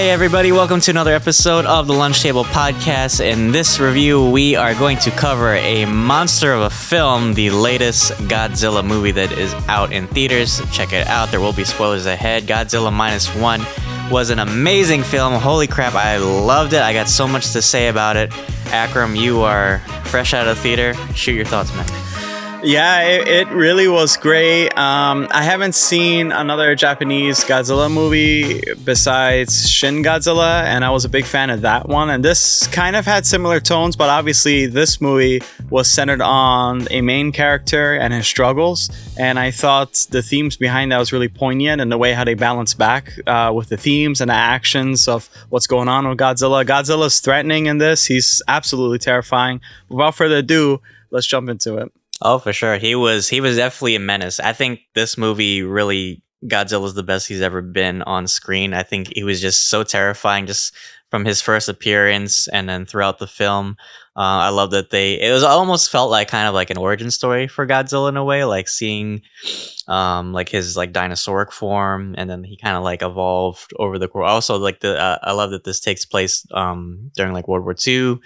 Hey everybody, welcome to another episode of the Lunch Table Podcast. In this review, we are going to cover a monster of a film, the latest Godzilla movie that is out in theaters. Check it out, there will be spoilers ahead. Godzilla Minus One was an amazing film. Holy crap, I loved it. I got so much to say about it. Akram, you are fresh out of the theater. Shoot your thoughts, man. Yeah, it really was great. I haven't seen another Japanese Godzilla movie besides Shin Godzilla, and I was a big fan of that one. And this kind of had similar tones, but obviously this movie was centered on a main character and his struggles. And I thought the themes behind that was really poignant, and the way how they balance back with the themes and the actions of what's going on with Godzilla. Godzilla's threatening in this. He's absolutely terrifying. Without further ado, let's jump into it. Oh, for sure. He was definitely a menace. I think this movie really, Godzilla's the best he's ever been on screen. I think he was just so terrifying just from his first appearance and then throughout the film. I love that it was almost felt like kind of like an origin story for Godzilla in a way, like seeing like his like dinosauric form, and then he kind of like evolved over the course. Also, like I love that this takes place during like World War II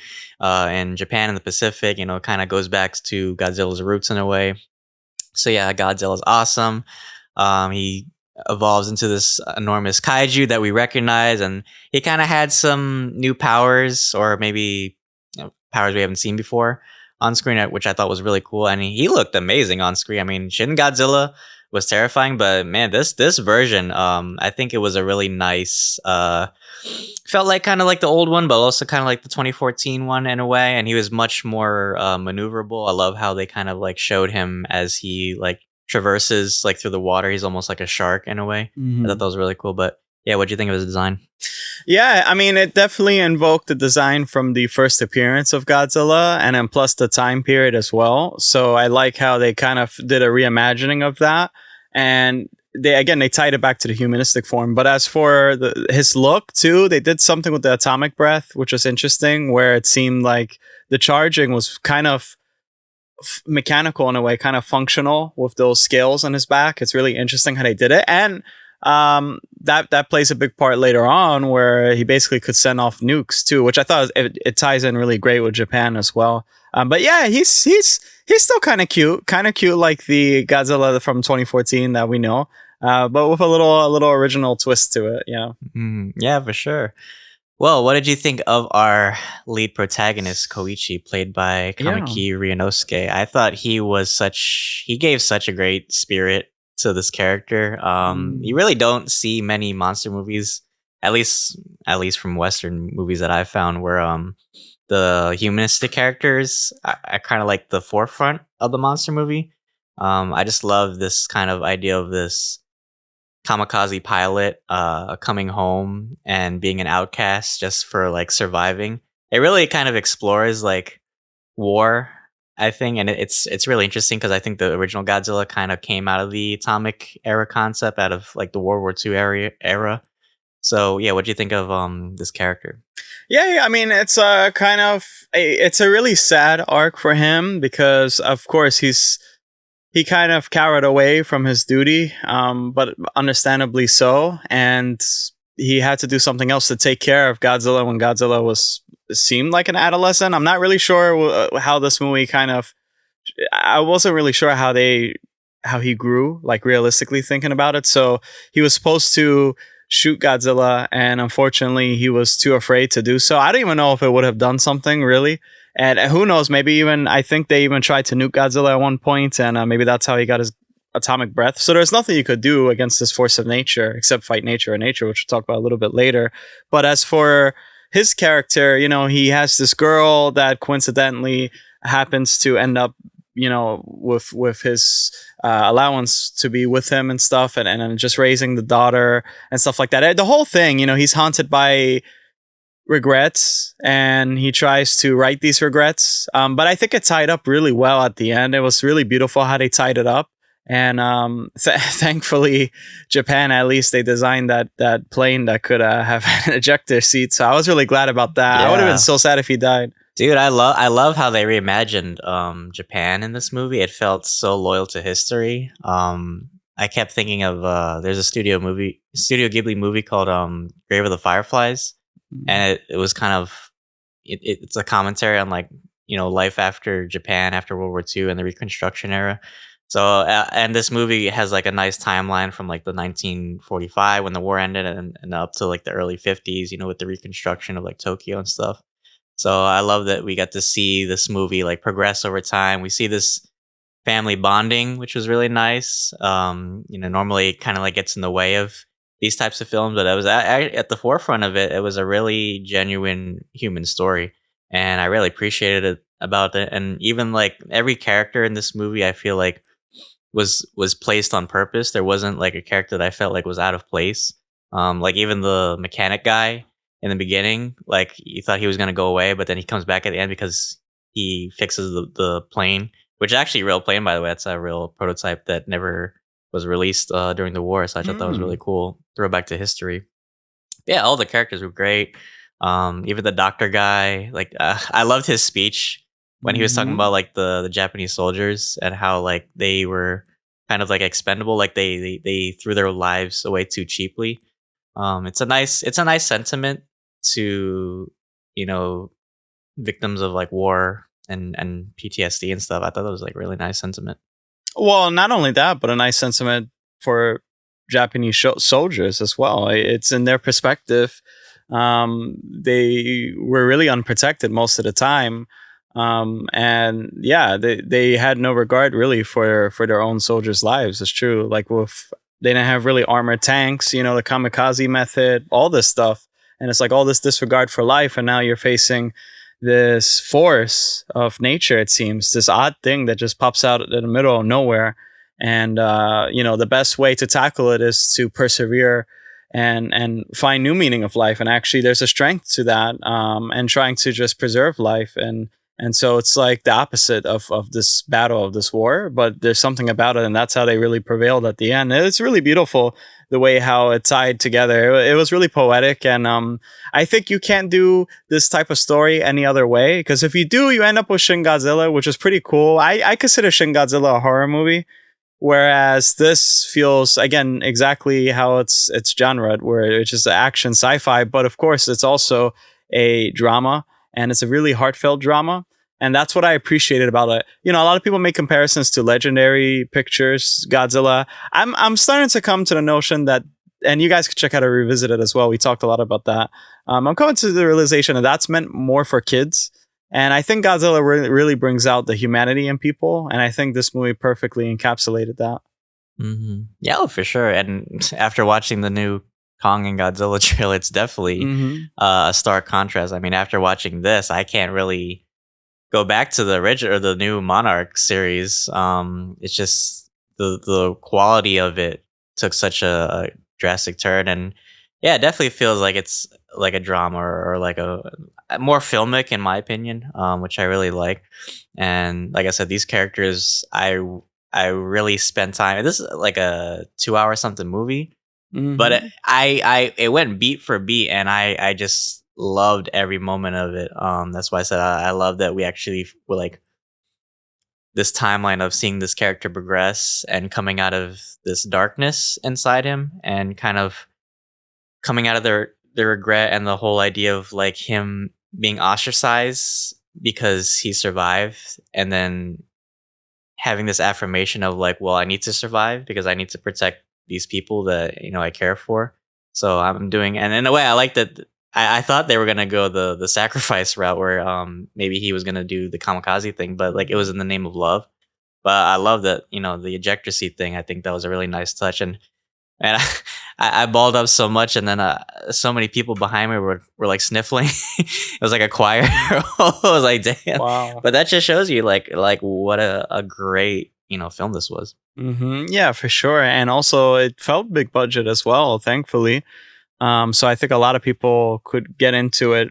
in Japan and the Pacific. You know, it kind of goes back to Godzilla's roots in a way. So yeah, Godzilla's awesome. He evolves into this enormous kaiju that we recognize, and he kind of had some new powers, or maybe powers we haven't seen before on screen, which I thought was really cool. And he looked amazing on screen. I mean, Shin Godzilla was terrifying, but man, this version, I think it was a really nice, felt like kind of like the old one, but also kind of like the 2014 one in a way. And he was much more maneuverable. I love how they kind of like showed him as he like traverses like through the water. He's almost like a shark in a way. I thought that was really cool. But yeah, what do you think of his design? Yeah, I mean, it definitely invoked the design from the first appearance of Godzilla, and then plus the time period as well. So I like how they kind of did a reimagining of that, and they tied it back to the humanistic form. But as for his look too, they did something with the atomic breath, which was interesting, where it seemed like the charging was kind of mechanical in a way, kind of functional with those scales on his back. It's really interesting how they did it, and that plays a big part later on, where he basically could send off nukes too, which I thought it ties in really great with Japan as well. But yeah, he's still kind of cute like the Godzilla from 2014 that we know, but with a little original twist to it. Yeah. Yeah, for sure. Well, what did you think of our lead protagonist, Koichi, played by Kamiki Ryunosuke? I thought he gave such a great spirit to this character. You really don't see many monster movies, at least from Western movies that I've found, where the humanistic characters are kind of like the forefront of the monster movie. I just love this kind of idea of this kamikaze pilot coming home and being an outcast just for like surviving. It really kind of explores like war, I think, and it's really interesting because I think the original Godzilla kind of came out of the atomic era concept, out of like the World War II era. So yeah, what do you think of this character? Yeah, I mean, it's it's a really sad arc for him, because of course he kind of cowered away from his duty, but understandably so, and he had to do something else to take care of Godzilla when Godzilla seemed like an adolescent. I'm not really sure how this movie I wasn't really sure how he grew, like realistically thinking about it. So he was supposed to shoot Godzilla, and unfortunately he was too afraid to do so. I don't even know if it would have done something really. And who knows, I think they even tried to nuke Godzilla at one point, and maybe that's how he got his atomic breath. So there's nothing you could do against this force of nature except fight nature, which we'll talk about a little bit later. But as for his character, he has this girl that coincidentally happens to end up, with his allowance to be with him and stuff, and just raising the daughter and stuff like that. The whole thing, he's haunted by regrets, and he tries to right these regrets. But I think it tied up really well at the end. It was really beautiful how they tied it up. And thankfully, Japan, at least, they designed that plane that could have an ejector seat. So I was really glad about that. Yeah. I would have been so sad if he died. Dude, I love how they reimagined Japan in this movie. It felt so loyal to history. I kept thinking of there's a Studio Ghibli movie called Grave of the Fireflies, Mm. and it was kind of it's a commentary on like life after Japan after World War II and the Reconstruction era. So and this movie has like a nice timeline from like the 1945 when the war ended and up to like the early 50s, with the reconstruction of like Tokyo and stuff. So I love that we got to see this movie like progress over time. We see this family bonding, which was really nice. Normally it kind of like gets in the way of these types of films, but I was at the forefront of it. It was a really genuine human story, and I really appreciated it about it. And even like every character in this movie, I feel like was placed on purpose. There wasn't like a character that I felt like was out of place. Like even the mechanic guy in the beginning, like you thought he was gonna go away, but then he comes back at the end because he fixes the plane, which is actually a real plane, by the way. That's a real prototype that never was released during the war. So I thought that was really Mm. cool. Throwback to history. Yeah, all the characters were great. Even the doctor guy, like I loved his speech when he was talking Mhm. about like the Japanese soldiers and how like they were kind of like expendable, like they threw their lives away too cheaply. It's a nice sentiment to you know victims of like war and PTSD and stuff. I thought that was like really nice sentiment. Well, not only that, but a nice sentiment for Japanese soldiers as well. It's in their perspective. They were really unprotected most of the time. And yeah, they had no regard really for their own soldiers' lives. It's true. Like they didn't have really armored tanks, the kamikaze method, all this stuff. And it's like all this disregard for life. And now you're facing this force of nature, it seems, this odd thing that just pops out in the middle of nowhere. And the best way to tackle it is to persevere and find new meaning of life. And actually there's a strength to that, and trying to just preserve life. And so it's like the opposite of this battle, of this war, but there's something about it, and that's how they really prevailed at the end. It's really beautiful the way how it tied together. It was really poetic, and I think you can't do this type of story any other way, because if you do, you end up with Shin Godzilla, which is pretty cool. I consider Shin Godzilla a horror movie, whereas this feels, again, exactly how it's genre, where it's just action sci-fi, but of course it's also a drama, and it's a really heartfelt drama. And that's what I appreciated about it. A lot of people make comparisons to Legendary Pictures Godzilla. I'm starting to come to the notion that, and you guys could check out a Revisited as well. We talked a lot about that. I'm coming to the realization that that's meant more for kids. And I think Godzilla really brings out the humanity in people. And I think this movie perfectly encapsulated that. Yeah, oh, for sure. And after watching the new Kong and Godzilla trailer, it's definitely Mm-hmm. a stark contrast. I mean, after watching this, I can't really go back to the original or the new Monarch series. It's just the quality of it took such a drastic turn, and yeah, it definitely feels like it's like a drama or like a more filmic in my opinion, which I really like. And like I said, these characters, I really spent time. This is like a 2 hour something movie, but Mm-hmm. it went beat for beat, and I just loved every moment of it. That's why I said I love that we actually were like this timeline of seeing this character progress and coming out of this darkness inside him, and kind of coming out of the regret and the whole idea of like him being ostracized because he survived, and then having this affirmation of like, well, I need to survive because I need to protect these people that I care for. So I'm doing, and in a way, I like that. I thought they were gonna go the sacrifice route where maybe he was gonna do the kamikaze thing, but like it was in the name of love. But I love that the ejector seat thing. I think that was a really nice touch, and I balled up so much, and then so many people behind me were like sniffling. It was like a choir. I was like, damn. Wow. But that just shows you like what a great film this was. Yeah, for sure. And also, it felt big budget as well, thankfully. So I think a lot of people could get into it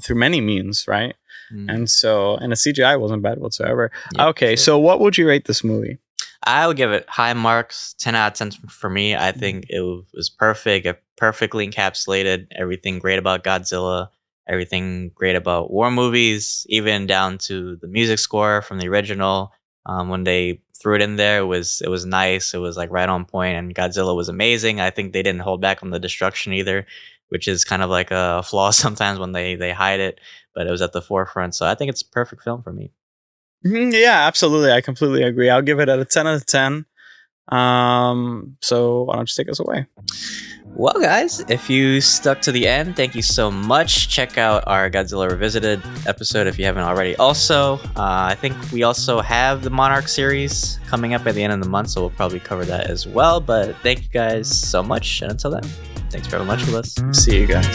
through many means, right? Mm, And the CGI wasn't bad whatsoever. yep, for Okay, sure. so what would you rate this movie? I would give it high marks, 10 out of 10 for me. I Mhm. think it was perfect. It perfectly encapsulated everything great about Godzilla, everything great about war movies, even down to the music score from the original. When they threw it in there, it was nice. It was like right on point, and Godzilla was amazing. I think they didn't hold back on the destruction either, which is kind of like a flaw sometimes when they hide it. But it was at the forefront, so I think it's a perfect film for me. Yeah, absolutely. I completely agree. I'll give it a 10 out of 10. So why don't you take us away? Well, guys, if you stuck to the end, thank you so much. Check out our Godzilla Revisited episode if you haven't already. Also, I think we also have the Monarch series coming up at the end of the month, so we'll probably cover that as well. But thank you guys so much, and until then, thanks very much for listening. See you guys.